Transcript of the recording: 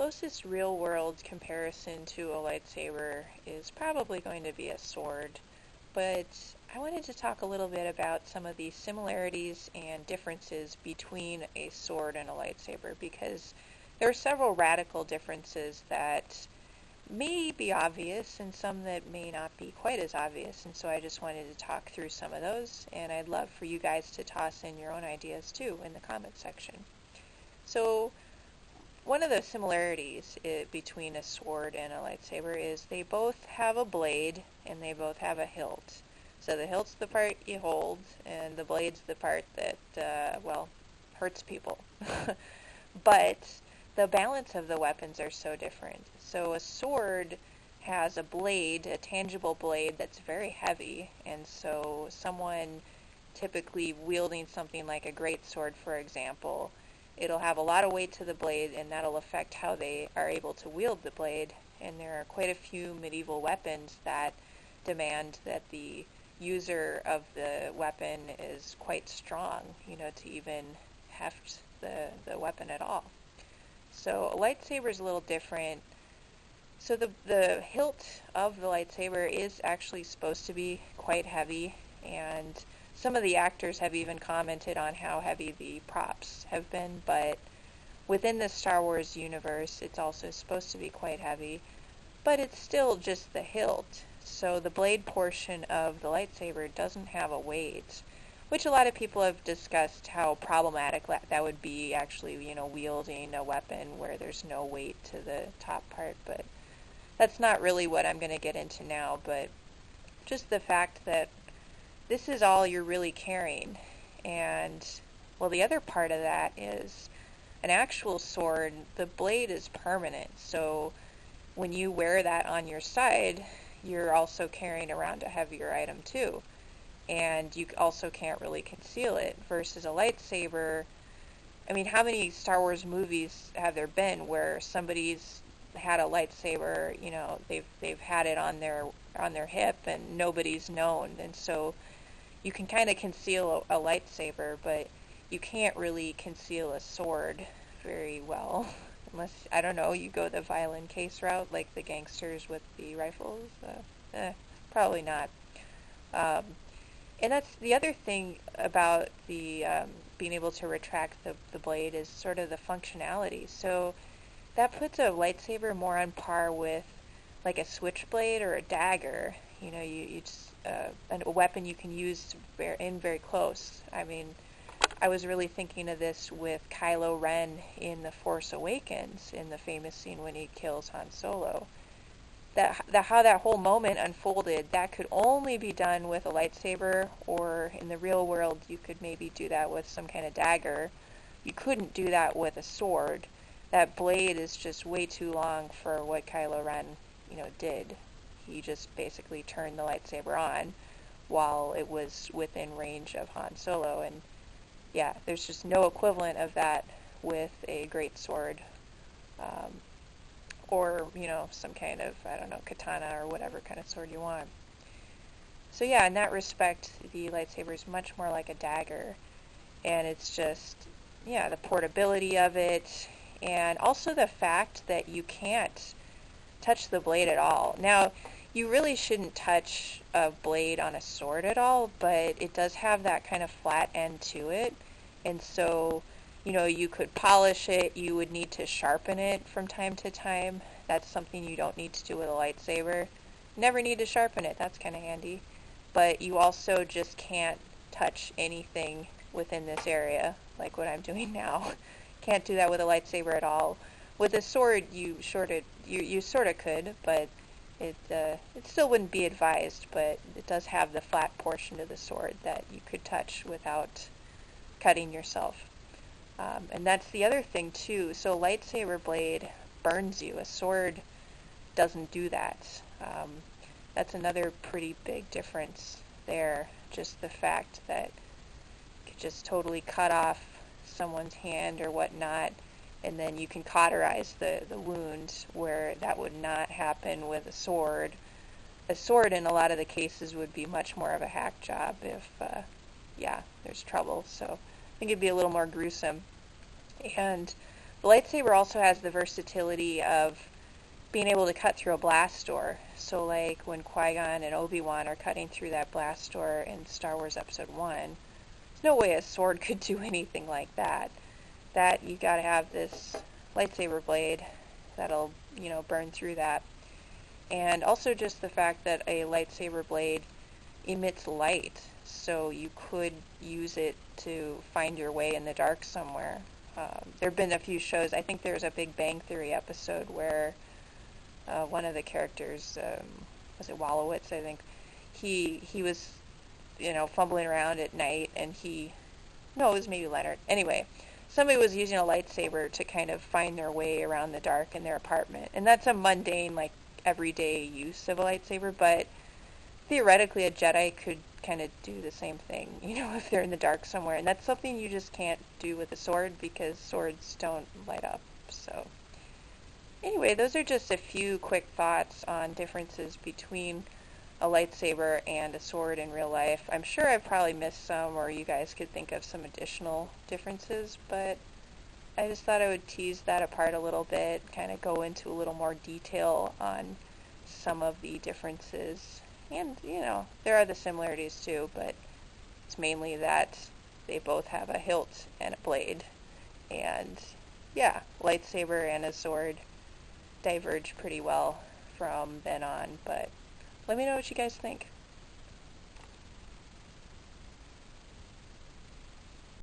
closest real-world comparison to a lightsaber is probably going to be a sword, but I wanted to talk a little bit about some of the similarities and differences between a sword and a lightsaber, because there are several radical differences that may be obvious and some that may not be quite as obvious, and so I just wanted to talk through some of those, and I'd love for you guys to toss in your own ideas too in the comment section. So one of the similarities between a sword and a lightsaber is they both have a blade and they both have a hilt. So the hilt's the part you hold and the blade's the part that, hurts people. But the balance of the weapons are so different. So a sword has a blade, a tangible blade that's very heavy, and so someone typically wielding something like a greatsword, for example, it'll have a lot of weight to the blade, and that'll affect how they are able to wield the blade. And there are quite a few medieval weapons that demand that the user of the weapon is quite strong, to even heft the weapon at all. So a lightsaber is a little different. So the hilt of the lightsaber is actually supposed to be quite heavy, and some of the actors have even commented on how heavy the props have been, but within the Star Wars universe, it's also supposed to be quite heavy, but it's still just the hilt. So the blade portion of the lightsaber doesn't have a weight, which a lot of people have discussed how problematic that would be, actually, wielding a weapon where there's no weight to the top part, but that's not really what I'm going to get into now, but just the fact that this is all you're really carrying. And, well, the other part of that is an actual sword, the blade is permanent, so when you wear that on your side, you're also carrying around a heavier item too. And you also can't really conceal it, versus a lightsaber. I mean, how many Star Wars movies have there been where somebody's had a lightsaber, they've had it on their hip and nobody's known, and so you can kind of conceal a lightsaber, but you can't really conceal a sword very well, unless, I don't know, you go the violin case route like the gangsters with the rifles. Probably not. And that's the other thing about the being able to retract the blade, is sort of the functionality. So that puts a lightsaber more on par with like a switchblade or a dagger. You just a weapon you can use very close. I mean, I was really thinking of this with Kylo Ren in The Force Awakens, in the famous scene when he kills Han Solo. How that whole moment unfolded, that could only be done with a lightsaber, or in the real world you could maybe do that with some kind of dagger. You couldn't do that with a sword. That blade is just way too long for what Kylo Ren, did. He just basically turned the lightsaber on while it was within range of Han Solo, and yeah, there's just no equivalent of that with a greatsword, or some kind of, I don't know, katana or whatever kind of sword you want. So yeah, in that respect, the lightsaber is much more like a dagger, and it's just, yeah, the portability of it, and also the fact that you can't touch the blade at all. Now, you really shouldn't touch a blade on a sword at all, but it does have that kind of flat end to it, and so, you could polish it, you would need to sharpen it from time to time. That's something you don't need to do with a lightsaber. Never need to sharpen it, that's kind of handy. But you also just can't touch anything within this area, like what I'm doing now. Can't do that with a lightsaber at all. With a sword, you sort of could, but it still wouldn't be advised, but it does have the flat portion of the sword that you could touch without cutting yourself. And that's the other thing too. So a lightsaber blade burns you. A sword doesn't do that. That's another pretty big difference there. Just the fact that you could just totally cut off someone's hand or whatnot, and then you can cauterize the wound, where that would not happen with a sword. A sword in a lot of the cases would be much more of a hack job if, there's trouble. So I think it'd be a little more gruesome. And the lightsaber also has the versatility of being able to cut through a blast door. So like when Qui-Gon and Obi-Wan are cutting through that blast door in Star Wars Episode 1, there's no way a sword could do anything like that. That you gotta have this lightsaber blade that'll, burn through that. And also just the fact that a lightsaber blade emits light, so you could use it to find your way in the dark somewhere. There have been a few shows. I think there's a Big Bang Theory episode where one of the characters, was it Wallowitz, I think, he was, fumbling around at night, and no, it was maybe Leonard. Anyway, somebody was using a lightsaber to kind of find their way around the dark in their apartment. And that's a mundane, like, everyday use of a lightsaber, but theoretically a Jedi could kind of do the same thing, if they're in the dark somewhere. And that's something you just can't do with a sword because swords don't light up. So anyway, those are just a few quick thoughts on differences between a lightsaber and a sword in real life. I'm sure I've probably missed some, or you guys could think of some additional differences, but I just thought I would tease that apart a little bit, kind of go into a little more detail on some of the differences. And, there are the similarities too, but it's mainly that they both have a hilt and a blade. And, yeah, lightsaber and a sword diverge pretty well from then on, but let me know what you guys think.